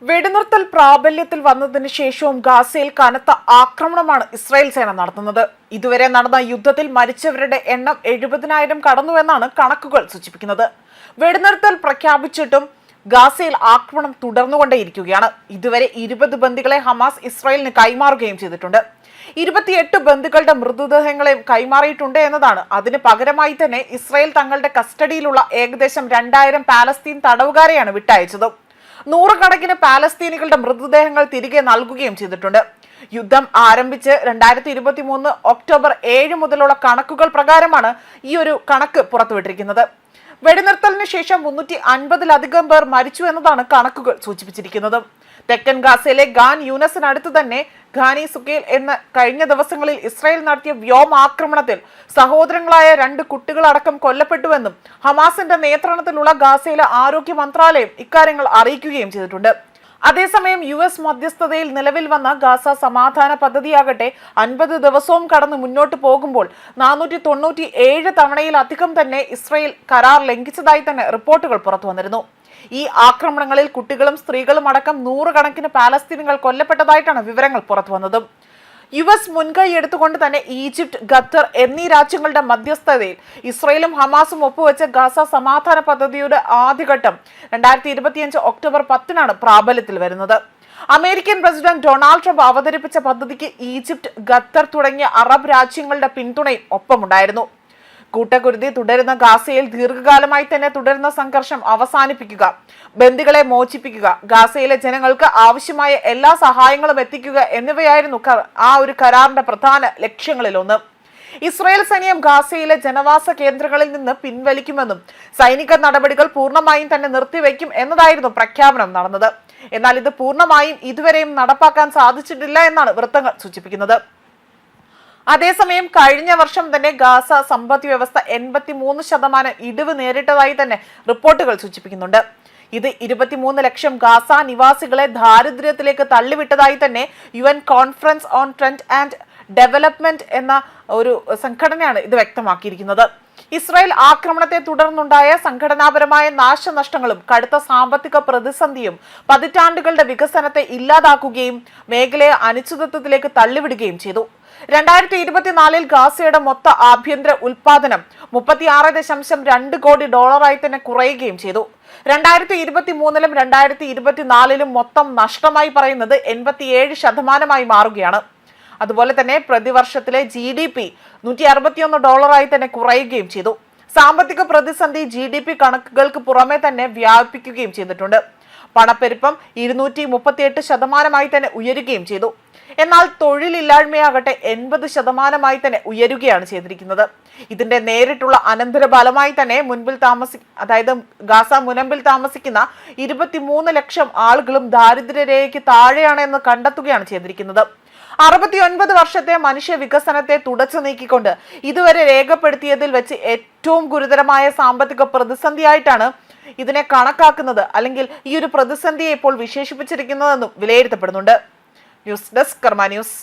വെടിനിർത്തൽ പ്രാബല്യത്തിൽ വന്നതിന് ശേഷവും ഗാസയിൽ കനത്ത ആക്രമണമാണ് ഇസ്രായേൽ സേന നടത്തുന്നത്. ഇതുവരെ നടന്ന യുദ്ധത്തിൽ മരിച്ചവരുടെ എണ്ണം 70,000 കടന്നുവെന്നാണ് കണക്കുകൾ സൂചിപ്പിക്കുന്നത്. വെടിനിർത്തൽ പ്രഖ്യാപിച്ചിട്ടും ഗാസയിൽ ആക്രമണം തുടർന്നുകൊണ്ടേയിരിക്കുകയാണ്. ഇതുവരെ 20 ബന്ദികളെ ഹമാസ് ഇസ്രായേലിന് കൈമാറുകയും ചെയ്തിട്ടുണ്ട്. 28 ബന്ദികളുടെ മൃതദേഹങ്ങളെയും കൈമാറിയിട്ടുണ്ട് എന്നതാണ്. അതിന് പകരമായി തന്നെ ഇസ്രായേൽ തങ്ങളുടെ കസ്റ്റഡിയിലുള്ള ഏകദേശം 2000 പാലസ്തീൻ തടവുകാരെയാണ് വിട്ടയച്ചത്. നൂറുകണക്കിന് പാലസ്തീനികളുടെ മൃതദേഹങ്ങൾ തിരികെ നൽകുകയും ചെയ്തിട്ടുണ്ട്. യുദ്ധം ആരംഭിച്ച് 2023 ഒക്ടോബർ 7 മുതലുള്ള കണക്കുകൾ പ്രകാരമാണ് ഈ ഒരു കണക്ക് പുറത്തുവിട്ടിരിക്കുന്നത്. വെടിനിർത്തലിന് ശേഷം 350-ലധികം പേർ മരിച്ചു എന്നതാണ് കണക്കുകൾ സൂചിപ്പിച്ചിരിക്കുന്നത്. തെക്കൻ ഗാസയിലെ ഖാൻ യൂനസിനടുത്ത് തന്നെ ഖാനി സുക്കേൽ എന്ന കഴിഞ്ഞ ദിവസങ്ങളിൽ ഇസ്രായേൽ നടത്തിയ വ്യോമാക്രമണത്തിൽ സഹോദരങ്ങളായ 2 കുട്ടികളടക്കം കൊല്ലപ്പെട്ടുവെന്നും ഹമാസിന്റെ നിയന്ത്രണത്തിലുള്ള ഗാസയിലെ ആരോഗ്യ മന്ത്രാലയം ഇക്കാര്യങ്ങൾ അറിയിക്കുകയും ചെയ്തിട്ടുണ്ട്. അതേസമയം US മധ്യസ്ഥതയിൽ നിലവിൽ വന്ന ഗാസ സമാധാന പദ്ധതിയാകട്ടെ 50 ദിവസവും കടന്ന് മുന്നോട്ട് പോകുമ്പോൾ 497 തവണയിലധികം തന്നെ ഇസ്രായേൽ കരാർ ലംഘിച്ചതായി തന്നെ റിപ്പോർട്ടുകൾ പുറത്തു വന്നിരുന്നു. ഈ ആക്രമണങ്ങളിൽ കുട്ടികളും സ്ത്രീകളും അടക്കം നൂറുകണക്കിന് പാലസ്തീനുകൾ കൊല്ലപ്പെട്ടതായിട്ടാണ് വിവരങ്ങൾ പുറത്തു വന്നത്. US മുൻകൈ എടുത്തുകൊണ്ട് തന്നെ ഈജിപ്ത്, ഖത്തർ എന്നീ രാജ്യങ്ങളുടെ മധ്യസ്ഥതയിൽ ഇസ്രായേലും ഹമാസും ഒപ്പുവെച്ച ഗാസ സമാധാന പദ്ധതിയുടെ ആദ്യഘട്ടം 2025 ഒക്ടോബർ 10 പ്രാബല്യത്തിൽ വരുന്നത്. അമേരിക്കൻ പ്രസിഡന്റ് ഡൊണാൾഡ് ട്രംപ് അവതരിപ്പിച്ച പദ്ധതിക്ക് ഈജിപ്ത്, ഖത്തർ തുടങ്ങിയ അറബ് രാജ്യങ്ങളുടെ പിന്തുണയും ഒപ്പമുണ്ടായിരുന്നു. കൂട്ടക്കുരുതി തുടരുന്ന ഗാസയിൽ ദീർഘകാലമായി തന്നെ തുടരുന്ന സംഘർഷം അവസാനിപ്പിക്കുക, ബന്ദികളെ മോചിപ്പിക്കുക, ഗാസയിലെ ജനങ്ങൾക്ക് ആവശ്യമായ എല്ലാ സഹായങ്ങളും എത്തിക്കുക എന്നിവയായിരുന്നു ആ ഒരു കരാറിന്റെ പ്രധാന ലക്ഷ്യങ്ങളിലൊന്ന്. ഇസ്രായേൽ സൈന്യം ഗാസയിലെ ജനവാസ കേന്ദ്രങ്ങളിൽ നിന്ന് പിൻവലിക്കുമെന്നും സൈനിക നടപടികൾ പൂർണ്ണമായും തന്നെ നിർത്തിവെക്കും എന്നതായിരുന്നു പ്രഖ്യാപനം നടന്നത്. എന്നാൽ ഇത് പൂർണ്ണമായും ഇതുവരെയും നടപ്പാക്കാൻ സാധിച്ചിട്ടില്ല എന്നാണ് വൃത്തങ്ങൾ സൂചിപ്പിക്കുന്നത്. അതേസമയം കഴിഞ്ഞ വർഷം തന്നെ ഗാസ സമ്പദ് വ്യവസ്ഥ 83% ഇടിവ് നേരിട്ടതായി തന്നെ റിപ്പോർട്ടുകൾ സൂചിപ്പിക്കുന്നുണ്ട്. ഇത് 23 ലക്ഷം ഗാസ നിവാസികളെ ദാരിദ്ര്യത്തിലേക്ക് തള്ളിവിട്ടതായി തന്നെ UN conference on trend and development എന്ന ഒരു സംഘടനയാണ് ഇത് വ്യക്തമാക്കിയിരിക്കുന്നത്. ഇസ്രായേൽ ആക്രമണത്തെ തുടർന്നുണ്ടായ സംഘടനാപരമായ നാശനഷ്ടങ്ങളും കടുത്ത സാമ്പത്തിക പ്രതിസന്ധിയും പതിറ്റാണ്ടുകളുടെ വികസനത്തെ ഇല്ലാതാക്കുകയും മേഖലയെ അനിശ്ചിതത്വത്തിലേക്ക് തള്ളിവിടുകയും ചെയ്തു. 2024 ഗാസയുടെ മൊത്ത ആഭ്യന്തര ഉൽപാദനം $36.2 കോടി തന്നെ കുറയുകയും ചെയ്തു. 2023-ലും 2024-ലും മൊത്തം നഷ്ടമായി പറയുന്നത് 87% മാറുകയാണ്. അതുപോലെ തന്നെ പ്രതിവർഷത്തിലെ GDP $161 തന്നെ കുറയുകയും ചെയ്തു. സാമ്പത്തിക പ്രതിസന്ധി GDP കണക്കുകൾക്ക് പുറമെ തന്നെ വ്യാപിപ്പിക്കുകയും ചെയ്തിട്ടുണ്ട്. പണപ്പെരുപ്പം 238% തന്നെ ഉയരുകയും ചെയ്തു. എന്നാൽ തൊഴിലില്ലായ്മയാകട്ടെ 80% തന്നെ ഉയരുകയാണ് ചെയ്തിരിക്കുന്നത്. ഇതിന്റെ നേരിട്ടുള്ള അനന്തരഫലമായി തന്നെ ഗാസ മുനമ്പിൽ താമസിക്കുന്ന 23 ലക്ഷം ആളുകളും ദാരിദ്ര്യരേഖയ്ക്ക് താഴെയാണ് എന്ന് കണ്ടെത്തുകയാണ് ചെയ്തിരിക്കുന്നത്. 69 വർഷത്തെ മനുഷ്യ വികസനത്തെ തുടച്ചു നീക്കിക്കൊണ്ട് ഇതുവരെ രേഖപ്പെടുത്തിയതിൽ വെച്ച് ഏറ്റവും ഗുരുതരമായ സാമ്പത്തിക പ്രതിസന്ധിയായിട്ടാണ് ഇതിനെ കണക്കാക്കുന്നത്, അല്ലെങ്കിൽ ഈ ഒരു പ്രതിസന്ധിയെ ഇപ്പോൾ വിശേഷിപ്പിച്ചിരിക്കുന്നതെന്നും വിലയിരുത്തപ്പെടുന്നുണ്ട്. ന്യൂസ് ഡെസ്ക് കർമ്മ ന്യൂസ്.